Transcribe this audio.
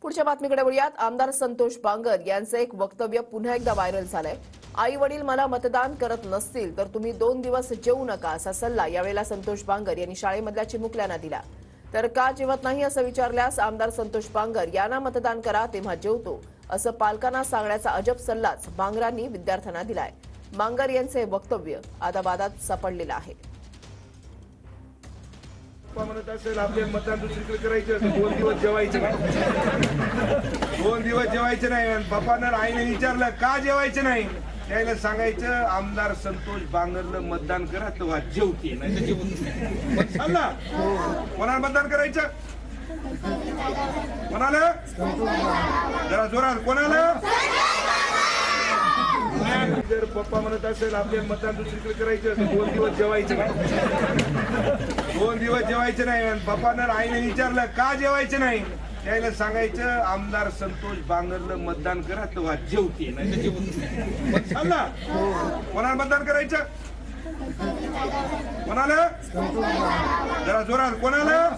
पुढच्या बातमीकडे वळूयात। आमदार संतोष बांगर यांचे एक वक्तव्य पुन्हा एकदा व्हायरल झालंय। आई वडील मला मतदान करत नसतील तर तुम्ही 2 दिवस जेवू नका असा सल्ला यावेळेला संतोष बांगर यांनी शाळेमधल्या चिमुकल्यांना दिला। तर का जेवत नाही असं विचारल्यास आमदार संतोष बांगर यांना मतदान करा तेव्हा जेवतो असं पालकांना सांगण्याचा अजब सल्लाच बांगरांनी विद्यार्थ्यांना दिलाय। बांगर यांचे वक्तव्य आता वादात सापडलेलं आहे। म्हणत असेल आपले मतदान दुसरीकडे करायचं 2 दिवस जेवायचं नाही 2 दिवस जेवायचं नाही आणि पप्पानं आईने विचारलं का जेवायचं नाही त्याला सांगायचं आमदार संतोष बांगरला मतदान करा तेव्हा जेवते नाही तर जेवत चालला। कोणाला मतदान करायचं कोणाला जरा जोरात कोणाला जर पप्पा म्हणत असेल आपले मतदान दुसरीकडे करायचं 2 दिवस जेवायचं नाही 2 दिवस जेवायचं नाही आणि पप्पानं आईने विचारलं का जेवायचं नाही त्याला सांगायचं आमदार संतोष बांगरला मतदान करा तेव्हा जेवते नाही तर जेवत चालला। कोणाला मतदान करायचं कोणाला जरा जोरात कोणाला